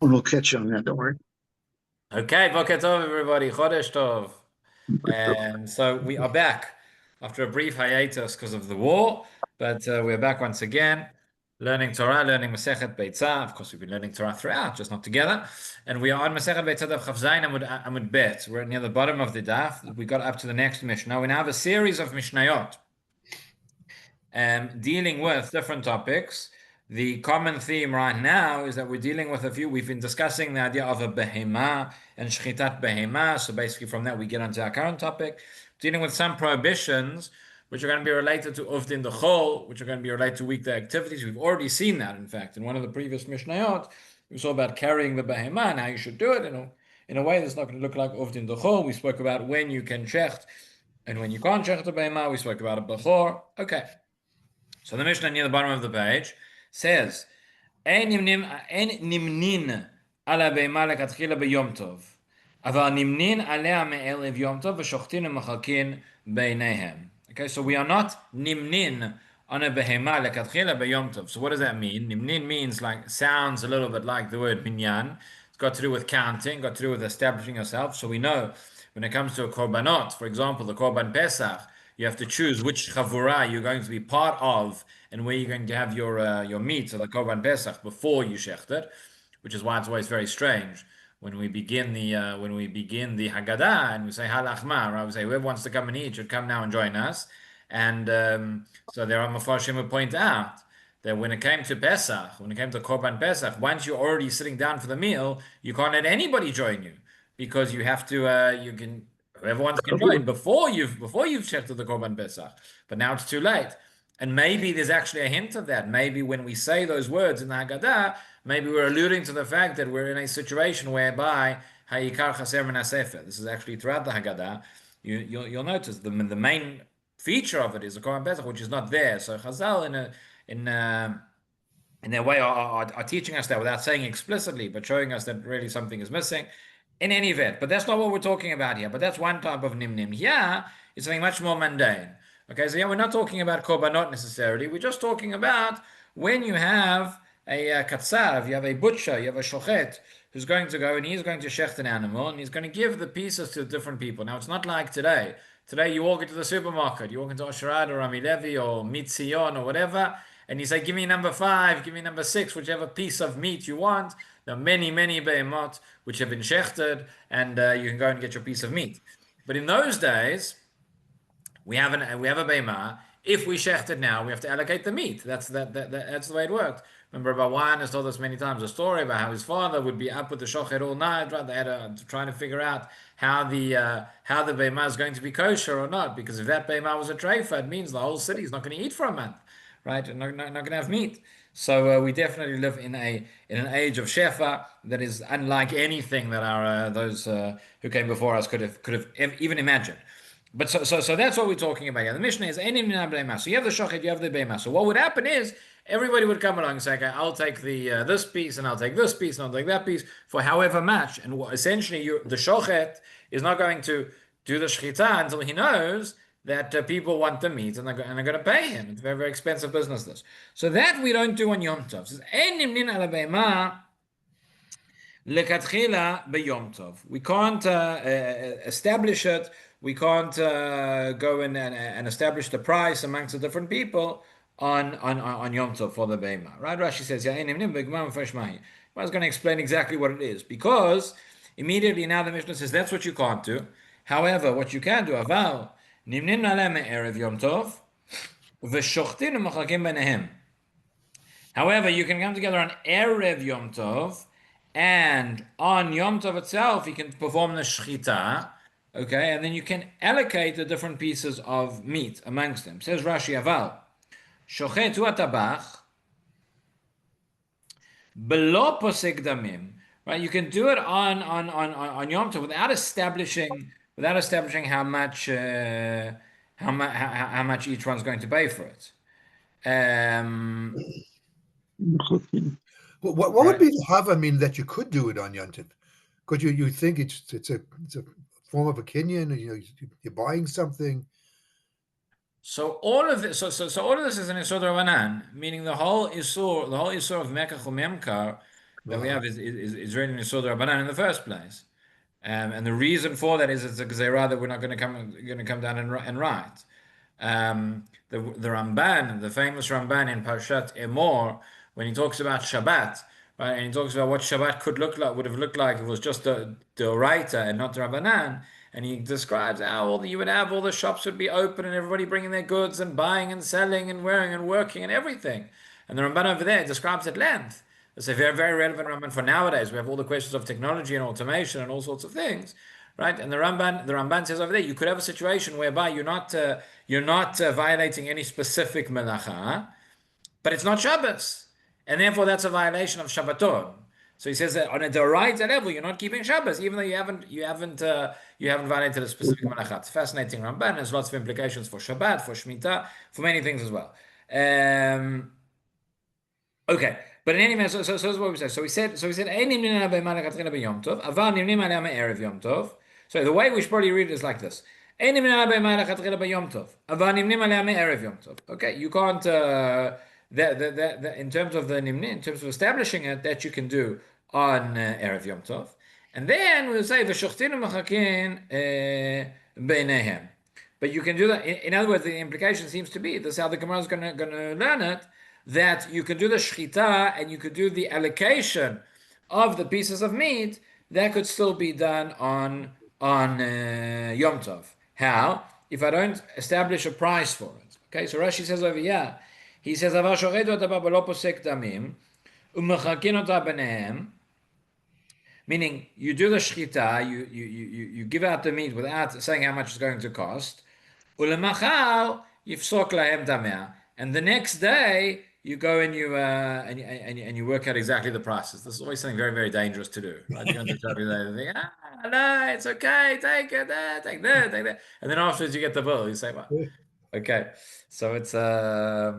We'll catch you on that, don't worry. Okay, Boker Tov, everybody. Chodesh Tov. So we are back after a brief hiatus because of the war, but we're back once again, learning Torah, learning Masechet Beitza. Of course, we've been learning Torah throughout, just not together. And we are on Masechet Beitza Daf Chav Zayin Amud Bet. We're near the bottom of the daf. We got up to the next Mishnah. We now have a series of Mishnayot dealing with different topics. The common theme right now is that we're dealing with a few. We've been discussing the idea of a behema and shchitat behema. So basically, from that we get onto our current topic, dealing with some prohibitions which are going to be related to uvdin dechol, which are going to be related to weekday activities. We've already seen that, in fact, in one of the previous mishnayot. We saw about carrying the behema and how you should do it in a way that's not going to look like uvdin dechol. We spoke about when you can shecht and when you can't shecht the behema. We spoke about a bechor. Okay. So the Mishnah near the bottom of the page says, "Ein nimnin ala beima lekatchila beyom tov, aval nimnin alea me'elev yom tov v'shochtin u'machalkin beinehem." Okay, so we are not nimnin on a behema lekatchila beyom tov. So what does that mean? Nimnin means sounds a little bit like the word minyan. It's got to do with counting, got to do with establishing yourself. So we know when it comes to a korbanot, for example, the korban pesach. You have to choose which chavura you're going to be part of and where you're going to have your meat, or the korban pesach, before you shecht it, which is why it's always very strange when we begin the Haggadah and we say halachma, right? We say whoever wants to come and eat should come now and join us. And so there are mafarshim who point out that when it came to Pesach, when it came to korban pesach, once you're already sitting down for the meal, you can't let anybody join you because you have to whoever wants can join before you've shechted the korban pesach. But now it's too late. And maybe there's actually a hint of that. Maybe when we say those words in the Haggadah, maybe we're alluding to the fact that we're in a situation whereby Hayikar Chaser Min HaSefer. This is actually throughout the Haggadah. You'll notice the main feature of it is the korban pesach, which is not there. So Chazal in their way are teaching us that without saying explicitly, but showing us that really something is missing. In any event, but that's not what we're talking about here. But that's one type of nimnim. Here, it's something much more mundane. Okay, so yeah, we're not talking about korbanot necessarily. We're just talking about when you have a katsav, you have a butcher, you have a shochet, who's going to go and he's going to shecht an animal and he's going to give the pieces to different people. Now, it's not like today. Today, you walk into the supermarket, you walk into Osherad or Rami Levi or Mitzion or whatever, and you say, give me number 5, give me number 6, whichever piece of meat you want. There are many behemot which have been shechted, and you can go and get your piece of meat. But in those days, we have a behemah. If we shecht it now, we have to allocate the meat. That's the way it worked. Remember, Rabbi Wan has told us many times a story about how his father would be up with the shochet all night. Right? They had trying to figure out how the behemah is going to be kosher or not. Because if that behemah was a treifa, it means the whole city is not going to eat for a month, right? And not going to have meat. So we definitely live in an age of shefa that is unlike anything that those who came before us could have even imagined. But so that's what we're talking about here. The Mishnah is enim min ha-behema. So you have the shochet, you have the behema. So what would happen is everybody would come along and say, okay, I'll take this piece and I'll take this piece and I'll take that piece for however much. And essentially, the shochet is not going to do the shchita until he knows that people want the meat and they're going to pay him. It's a very, very expensive business, this. So that we don't do on Yom Tov. It says, "Ein nimnin ala behema lekatchila beyom tov." We can't establish it. We can't go in and establish the price amongst the different people on Yom Tov for the behema. Right? Rashi says, "Ja, ein nimnin begmar mefresh mahi." I was going to explain exactly what it is because immediately now the Mishnah says that's what you can't do. However, what you can do, aval nimnin alem erev Yom Tov, v'shochtin u'machalkim b'nehem. However, you can come together on erev Yom Tov, and on Yom Tov itself, you can perform the shchita, okay, and then you can allocate the different pieces of meat amongst them. Says Rashi, aval shochet hu atabach belo posek damim. Right, you can do it on Yom Tov without establishing how much each one's going to pay for it. What would be the hava mean that you could do it on Yom Tov? Because you think it's a form of a Kenyan, you're buying something. So all of this, so all of this is an Isur Rabbanan, meaning the whole Isur of Mekach Memkar that we Uh-huh. have is really Nisur Rabbanan in the first place. And the reason for that is it's a gzeirah that we're not going to come down and write. The Ramban, the famous Ramban in Parshat Emor, when he talks about Shabbat, right, and he talks about what Shabbat could look like, would have looked like if it was just the Oraita and not the Rabbanan, and he describes how you would have all the shops would be open and everybody bringing their goods and buying and selling and wearing and working and everything. And the Ramban over there describes at length. It's a very, very relevant Ramban for nowadays. We have all the questions of technology and automation and all sorts of things, right? And the Ramban says over there, you could have a situation whereby you're not violating any specific melacha, but it's not Shabbos, and therefore that's a violation of Shabbaton. So he says that on a Doraita level, you're not keeping Shabbos, even though you haven't violated a specific melacha. It's fascinating Ramban. There's lots of implications for Shabbat, for Shemitah, for many things as well. Okay, but in any event, so that's what we said. So we said, "Ein nimnin ala be'ema lechatchila b'yom tov, aval nimnin alea me'erev yom tov." So the way we should probably read it is like this: "Ein nimnin ala be'ema lechatchila b'yom tov, aval nimnin alea me'erev yom tov." Okay, you can't. In terms of the nimnin, in terms of establishing it, that you can do on erev yom tov, and then we'll say v'shochtinu mechakin beinehem. But you can do that. In other words, the implication seems to be this is how the Gemara is going to learn it, that you could do the shchita and you could do the allocation of the pieces of meat that could still be done on Yom Tov. How? If I don't establish a price for it. Okay, so Rashi says over here, he says, "Avar shoredu ota b'lo posek damim, u'mechakin ota b'nehem," meaning you do the shchita, you give out the meat without saying how much it's going to cost. U'lemachal yifsok lahem tameh, and the next day you go and you work out exactly the prices. This is always something very, very dangerous to do, right? You go into shop and think, no, it's okay, take it, take that, and then afterwards you get the bill. You say, well, okay, so it's like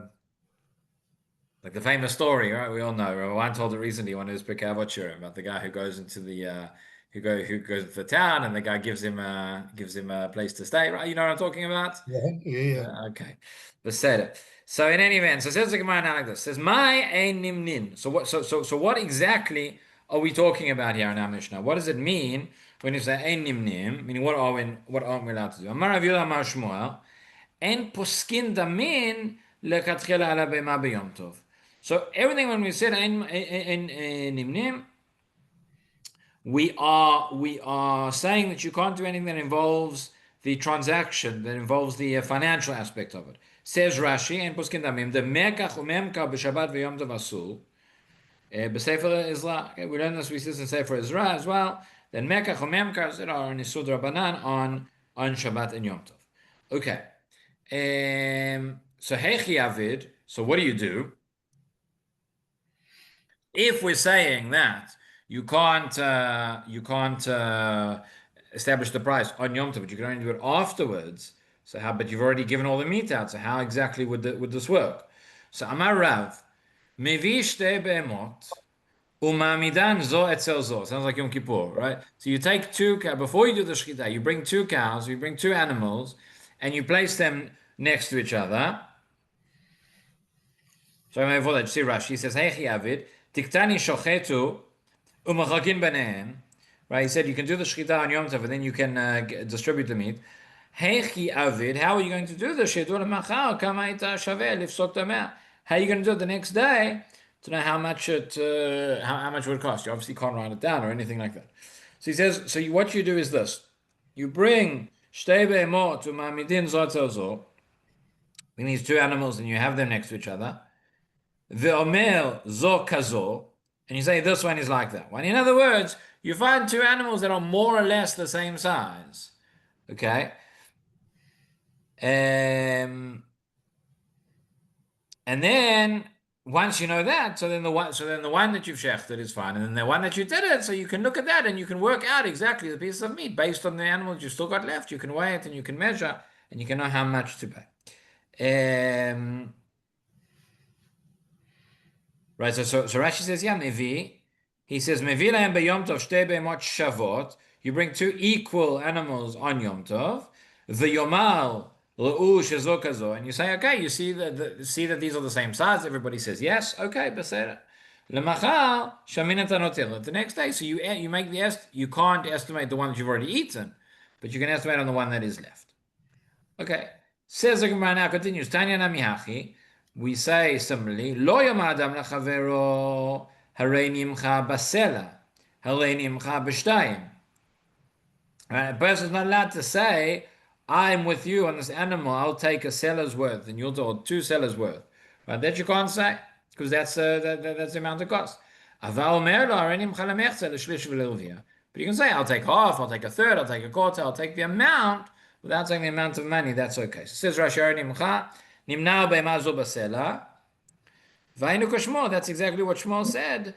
the famous story, right? We all know. One told it recently on his Pirkei Avot about the guy who goes into the who goes to the town, and the guy gives him a place to stay, right? You know what I'm talking about? Yeah. Okay, let's say it. So in any event, so it says the Gemara now like this. It says my ein nimnin. So what exactly are we talking about here in our Mishnah? What does it mean when you say ein nimnim? Meaning what aren't we allowed to do? Amar Rav Yehuda Amar Shmuel, en poskin damin lekatchila ala be'ema b'yom tov. So everything when we said ein nimnim, we are saying that you can't do anything that involves the transaction, that involves the financial aspect of it. Says Rashi, and poskin damim, the mekach umemka b'Shabbat v'yom tov asul. B'Sefer Ezra, okay, we learn this. We see this in Sefer Ezra as well. Then mekach umemka are nisud rabbanan on Shabbat and Yom Tov. Okay, so hechi avid. So what do you do if we're saying that you can't establish the price on Yom Tov, but you can only do it afterwards? So how? But you've already given all the meat out. So how exactly would this work? So Amar Rav, mevi shtei be'emot umamidan zo etzel zo. Sounds like Yom Kippur, right? So you take two before you do the shechita. You bring two cows, you bring two animals, and you place them next to each other. So before that, you see Rashi says, "Hechi avid tiktani shochetu umachakin benehem." Right? He said you can do the shechita on Yom Tov, and then you can distribute the meat. Hechi avid, how are you going to do this? How are you going to do it the next day to know how much it would cost? You obviously can't write it down or anything like that. So he says, so what you do is this: you bring shtei be'emot to mamidin zot, bring these two animals and you have them next to each other. Ve'omer zo kazo, and you say this one is like that one. In other words, you find two animals that are more or less the same size. Okay. And then once you know that, so then the one that you've shechted is fine, and then the one that you did it, so you can look at that and you can work out exactly the piece of meat based on the animals you still got left. You can weigh it and you can measure and you can know how much to pay. Right. So Rashi says, yeah, mevi. He says mevi lahem b'yom tov shtei be'emot shavot. You bring two equal animals on Yom Tov. The yomal. And you say, okay, you see that these are the same size. Everybody says yes. Okay, beseder. Lemachar shaminat anotel. The next day, so you make you can't estimate the one that you've already eaten, but you can estimate on the one that is left. Okay. Says the Gemara now continues. Tanya namihachi. We say similarly, lo yom adam lechavero harei nimcha basela, harei nimcha b'shtayim. A person is not allowed to say, I'm with you on this animal, I'll take a seller's worth, and you'll take 2 sellers worth. Right? That you can't say, because that's the amount it costs. But you can say, I'll take half, I'll take a third, I'll take a quarter, I'll take the amount, without saying the amount of money, that's okay. So says Rashi, that's exactly what Shmuel said.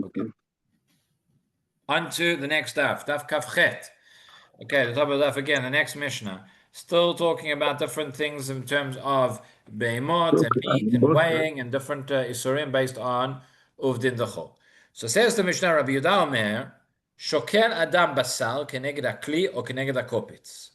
Okay. On to the next daf kafchet. Okay, the top of the daf again, the next Mishnah. Still talking about different things in terms of behemoth and meat and weighing and different isurim based on uvdin dachol. So says the Mishnah, Rabbi Yehuda Omer, shokel adam basal keneged akli or keneged akopitz.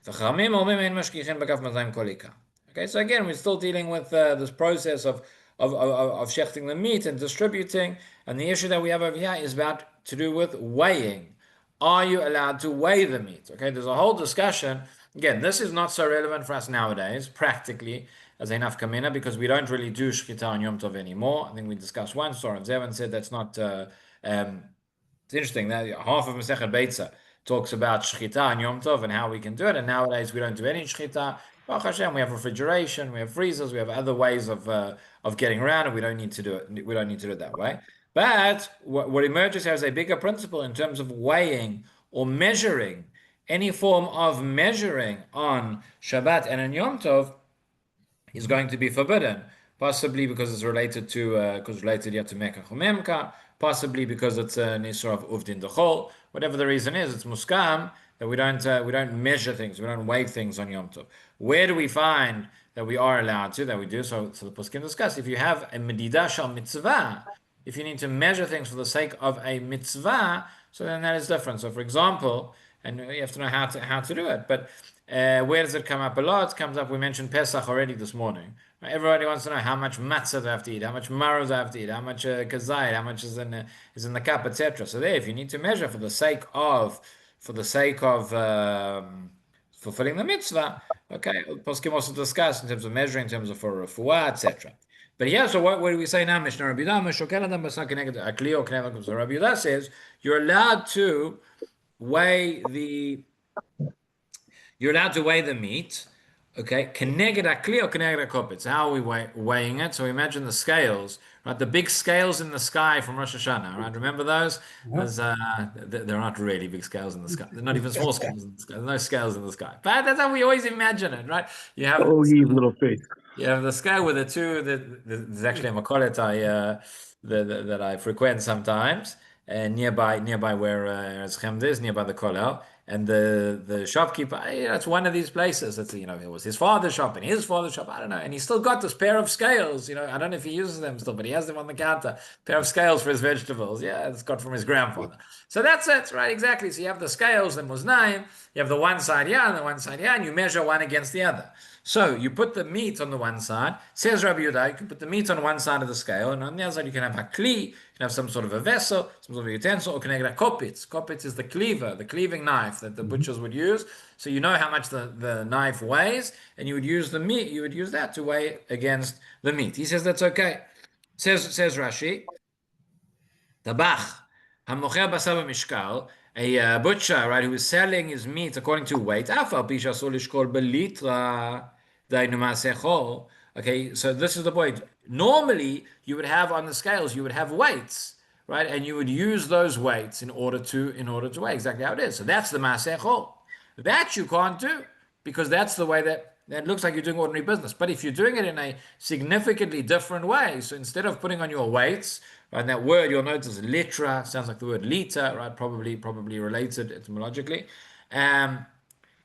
V'chamim omim ein mashkichin b'kaf mazayim kolika. Okay, so again, we're still dealing with this process of shechting the meat and distributing. And the issue that we have over here is about to do with weighing. Are you allowed to weigh the meat? Okay, there's a whole discussion. Again, this is not so relevant for us nowadays, practically, as a nafkamina, because we don't really do shchita on Yom Tov anymore. I think we discussed one story, and Zevan said that's not. It's interesting that half of Masechet Beitza talks about shchita on Yom Tov and how we can do it, and nowadays we don't do any shchita. Baruch Hashem, we have refrigeration, we have freezers, we have other ways of getting around, and we don't need to do it. We don't need to do it that way. But what emerges here is a bigger principle in terms of weighing or measuring. Any form of measuring on Shabbat and on Yom Tov is going to be forbidden, possibly because it's related to yet to Mekach Memka, possibly because it's an issue of uvdin dachol. Whatever the reason is, it's muskam that we don't measure things, we don't weigh things on Yom Tov. Where do we find that we are allowed to, that we do? So the poskim discuss, if you have a medidah shal mitzvah, if you need to measure things for the sake of a mitzvah, so then that is different. So for example, and you have to know how to do it, but where does it come up a lot? It comes up, we mentioned Pesach already this morning. Everybody wants to know how much matzah they have to eat, how much maror they have to eat, how much kazayit, how much is in the cup, etc. So there, if you need to measure for the sake of fulfilling the mitzvah, okay, poskim also discuss in terms of measuring, in terms of for refuah, etc. But here, so what do we say now, Mishnah? Rabbi Yehuda says you're allowed to weigh the meat. Okay, keneged akli or keneged akopitz. How are we weighing it? So imagine the scales, right? The big scales in the sky from Rosh Hashanah, right? Remember those? They're not really big scales in the sky. They're not even small scales in the sky. There's no scales in the sky. But that's how we always imagine it, right? You have little face. You have the scale with the two. There's actually a makolet that I frequent sometimes, nearby where Schemd is, nearby the kollel. And the shopkeeper, it's one of these places. It's, it was his father's shop and his father's shop. I don't know. And he's still got this pair of scales. I don't know if he uses them still, but he has them on the counter. Pair of scales for his vegetables. Yeah, it's got from his grandfather. So that's it, right? Exactly. So you have the scales, the muznaim. You have the one side here and the one side here, and you measure one against the other. So you put the meat on the one side. Says Rabbi Yehuda, you can put the meat on one side of the scale, and on the other side you can have a kli, you can have some sort of a vessel, some sort of utensil, or keneged kopitz. Kopitz is the cleaver, the cleaving knife that the butchers would use. So you know how much the knife weighs, and you would use the meat, you would use that to weigh against the meat. He says that's okay. Says Rashi, Tabach, hamocher basar b'mishkal, a butcher, right, who is selling his meat according to weight. Okay, so this is the point. Normally, you would have on the scales, you would have weights, right, and you would use those weights in order to weigh exactly how it is. So that's the maaseh chol. That you can't do because that's the way that looks like you're doing ordinary business. But if you're doing it in a significantly different way, so instead of putting on your weights, right, and that word you'll notice litra sounds like the word liter, right? Probably related etymologically.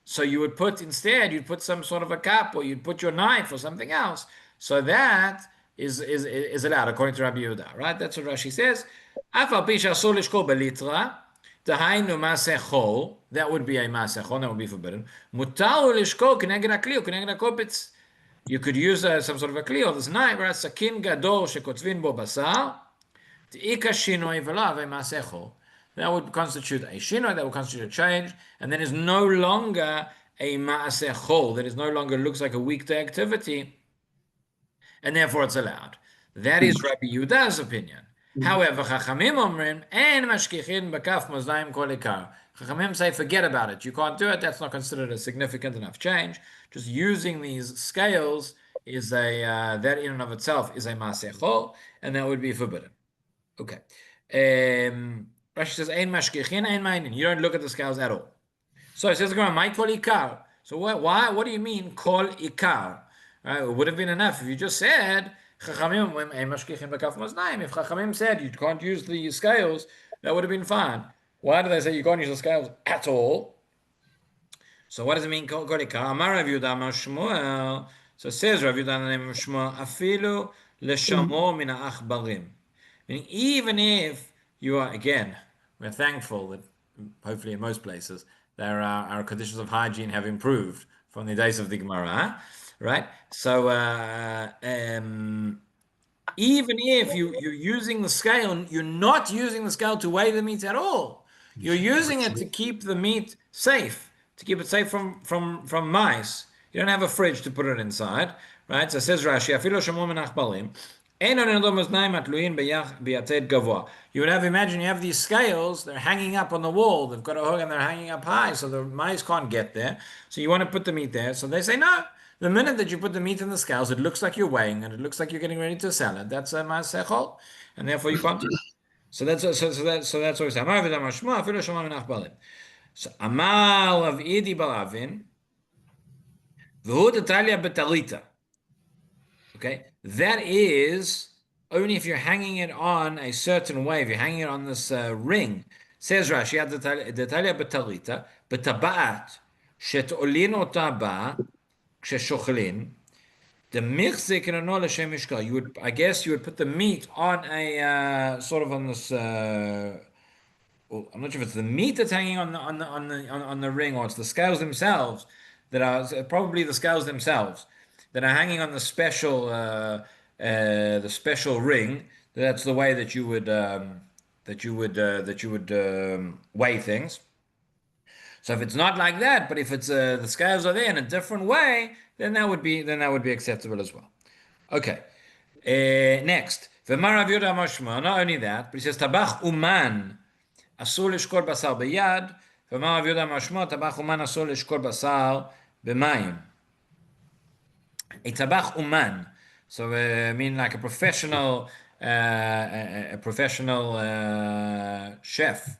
So you would you'd put some sort of a cup, or you'd put your knife or something else. So that is allowed according to Rabbi Yehuda, right? That's what Rashi says. That would be a maaseh chol, that would be forbidden. you could use some sort of a kli, or this knife, right? Sakin gadol shekotvin bo basar, t'ika shinoi v'la ve'maseh chol. That would constitute a shinoi, that would constitute a change, and then is no longer a ma'aseh chol, that is no longer looks like a weekday activity, and therefore it's allowed. That is Rabbi Yehuda's opinion. However, Chachamim omrim, en mashkichin b'kaf mozdayim kol ikar. Chachamim say, forget about it. You can't do it. That's not considered a significant enough change. Just using these scales is that in and of itself is a maaseh chol, and that would be forbidden. Okay. Rashi says, ein mashkichin, ein mainin. You don't look at the scales at all. So it says, my kol ikar. So why? What do you mean kol ikar? Right? It would have been enough if you just said Chachamim. If Chachamim said you can't use the scales, that would have been fine. Why do they say you can't use the scales at all? So what does it mean kol ikar? Amar Rav Yehuda Amar Shmuel. So it says Rav Yehuda the name of Shmuel afilu leshamo min ha'achbarim. Meaning even if you are, again, we're thankful that hopefully in most places our conditions of hygiene have improved from the days of the Gemara, right? So even if you're using the scale, you're not using the scale to weigh the meat at all. You're using it to keep the meat safe, to keep it safe from mice. You don't have a fridge to put it inside, right? So it says Rashi, "Afilo shamo min achbarim." You would have, imagine you have these scales, they're hanging up on the wall, they've got a hook and they're hanging up high, so the mice can't get there. So you want to put the meat there. So they say, no, the minute that you put the meat in the scales, it looks like you're weighing and it looks like you're getting ready to sell it. That's a maaseh chol, and therefore you can't do it. So that's what we say. So Amal of Idi Balavin, V'hu Talia Betalita. Okay, that is only if you're hanging it on a certain way. If you're hanging it on this ring, says Rashi, "Detalia betalita betabat shetolin otaba ksheshochlin the michzik and anol l'shem mishkal." You would, I guess, you would put the meat on a sort of on this. Well, I'm not sure if it's the meat that's hanging on the ring or it's the scales themselves that are probably the scales themselves that are hanging on the special ring. That's the way that you would weigh things. So if it's not like that, but if it's the scales are there in a different way, then that would be acceptable as well. Okay. Next, not only that, but he says tabach uman asur lishkor basar b'yad. Tabach uman asur lishkor basar b'mayim. A tabach uman, so I mean like a professional chef,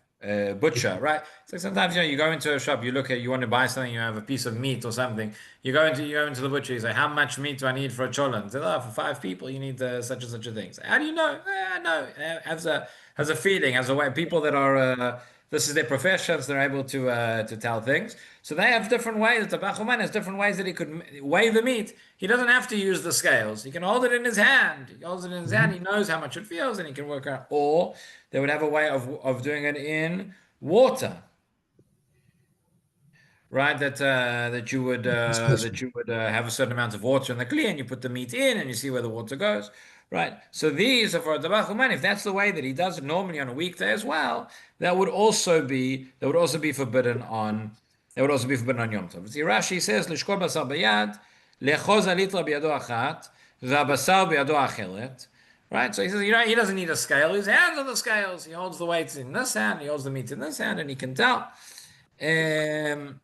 butcher, right? It's like sometimes you go into a shop, you want to buy something, you have a piece of meat or something. You go into the butcher, you say, how much meat do I need for a cholent? Say, for 5 people, you need such and such a thing. So how do you know? I know. Has a feeling, has a way. People that are this is their professions, they're able to tell things. So they have different ways. The Bachuman has different ways that he could weigh the meat. He doesn't have to use the scales. He can hold it in his hand. He holds it in his hand. He knows how much it feels, and he can work out. Or they would have a way of doing it in water, right? That you would have a certain amount of water in the kli, and you put the meat in, and you see where the water goes. Right. So these are for Dabach Uman. If that's the way that he does it normally on a weekday as well, that would also be forbidden on Yom Tov. See, Rashi says Lishkor basar b'yad, lechoz alitra b'yado achat, v'abasar b'yado acheret. Right. So he says, he doesn't need a scale. His hands on the scales. He holds the weights in this hand. He holds the meat in this hand, and he can tell. Ulechaven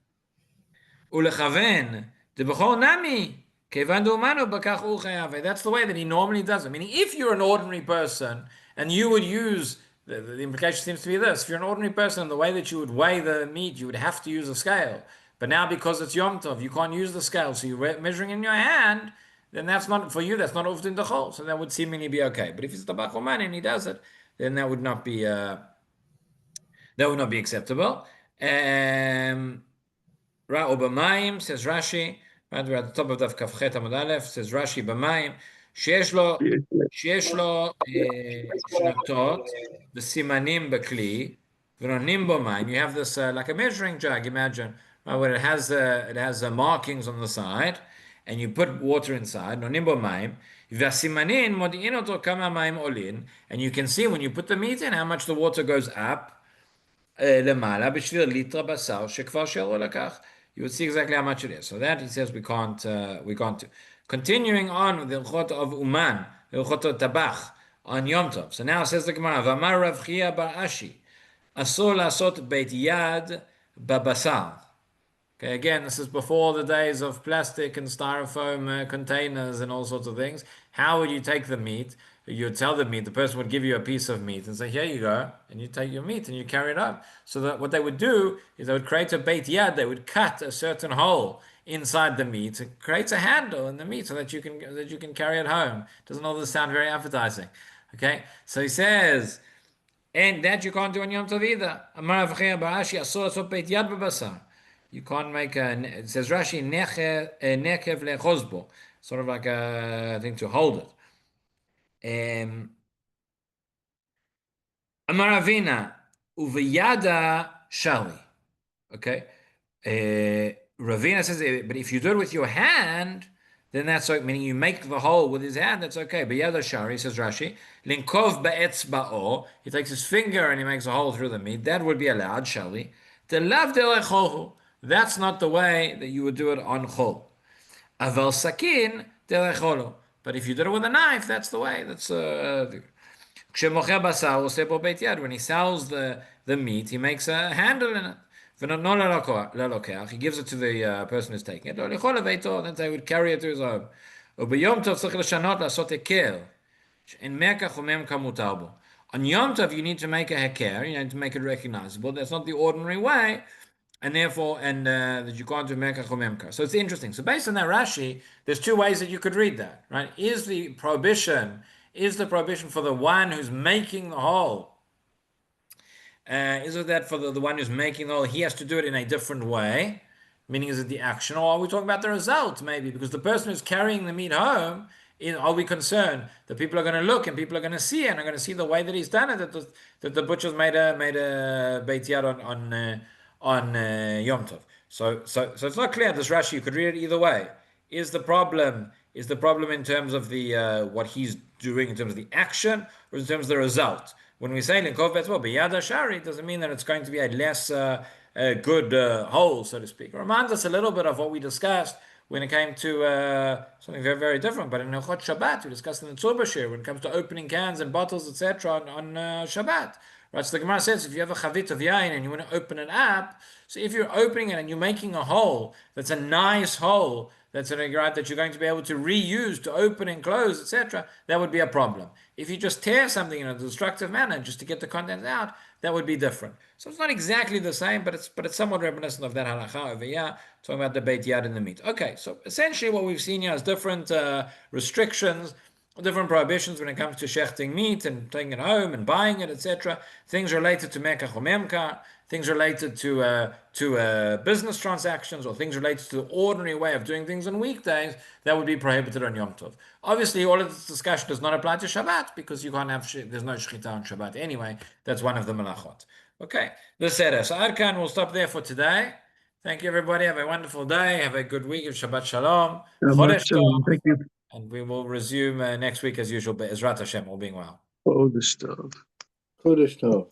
the b'chol nami. That's the way that he normally does it. Meaning, if you're an ordinary person and you would use, the implication seems to be this: if you're an ordinary person, the way that you would weigh the meat, you would have to use a scale. But now, because it's Yom Tov, you can't use the scale, so you're measuring in your hand. Then that's not for you. That's not often the chol. So that would seemingly be okay. But if it's the Bachuman and he does it, then that would not be acceptable. Right? Obamayim says Rashi. Right, we're at the top of Daf Kafchet Amud Aleph. Says Rashi b'mayim sheyesh lo shnatot v'simanim b'kli v'nonim bo mayim. You have this like a measuring jug. Imagine where it has markings on the side, and you put water inside, nonim bo mayim, v'asimanin modi'in oto kama mayim olin, and you can see when you put the meat in how much the water goes up. למעלה בשביל ליטר בשר שכבר שלו לקח. You would see exactly how much it is. So that he says we can't do. Continuing on with the Hilchot of Uman, the Hilchot of Tabach on Yom Tov. So now says the Gemara, V'amar Rav Chiya bar Ashi, asur lasot beit yad babasar. Okay, again, this is before the days of plastic and styrofoam containers and all sorts of things. How would you take the meat? You'd tell the meat, the person would give you a piece of meat and say, here you go, and you take your meat and you carry it up. So that what they would do is they would create a beit yad, they would cut a certain hole inside the meat, it creates a handle in the meat so that you can carry it home. Doesn't all this sound very appetizing? Okay, so he says, and that you can't do on Yom Tov either. Amar Rav Chiya bar Ashi, asur lasot beit yad babasar. You can't make it says Rashi, nekev lechozbo, sort of like a thing to hold it. Amar Avina, uveyada shali. Okay. Ravina says, but if you do it with your hand, then that's okay, meaning you make the hole with his hand, that's okay. But yada shari, says Rashi, linkov ba'etzba'o, he takes his finger and he makes a hole through the meat, that would be allowed, shali. The lav delechohu, that's not the way that you would do it on chol. Aval sakin delecholo. But if you did it with a knife, that's the way. That's when he sells the meat, he makes a handle in it. He gives it to the person who's taking it. Then they would carry it to his home. On Yom Tov, you need to make a heker, you need to make it recognizable. That's not the ordinary way, and therefore, that you can't do mekach or memkar. So it's interesting. So based on that Rashi, there's two ways that you could read that, right? Is the prohibition for the one who's making the hole? Is it that for the one who's making the hole, he has to do it in a different way? Meaning, is it the action, or are we talking about the result? Maybe because the person who's carrying the meat home, are we concerned that people are going to look and people are going to see it and are going to see the way that he's done it? That the butcher's made a beit yad on Yom Tov. So it's not clear. This Rashi, you could read it either way. Is the problem in terms of the what he's doing in terms of the action, or in terms of the result? When we say linkov betzbo b'yad shari, it doesn't mean that it's going to be a less good hole, so to speak. It reminds us a little bit of what we discussed when it came to something very, very different. But in Hilchot Shabbat, we discussed in the Tzur Bashir when it comes to opening cans and bottles, etc. on Shabbat. Right, so the Gemara says if you have a chavit of yain and you want to open it up, so if you're opening it and you're making a hole that's a nice hole, that's right, that you're going to be able to reuse to open and close, etc., that would be a problem. If you just tear something in a destructive manner just to get the contents out, that would be different. So it's not exactly the same, but it's somewhat reminiscent of that halacha over here, talking about the beit yad in the meat. Okay, so essentially what we've seen here is different restrictions, different prohibitions when it comes to shechting meat and taking it home and buying it, etc. Things related to mekach or memkar, things related to business transactions, or things related to the ordinary way of doing things on weekdays, that would be prohibited on Yom Tov. Obviously, all of this discussion does not apply to Shabbat because you can't have there's no shechita on Shabbat anyway. That's one of the melachot. Okay, the seder. So Arkan, we'll stop there for today. Thank you, everybody. Have a wonderful day. Have a good week of Shabbat Shalom. Chodesh Tov. Thank you. And we will resume next week as usual, but Ezrat Hashem, all being well. Chodesh Tov. Chodesh Tov.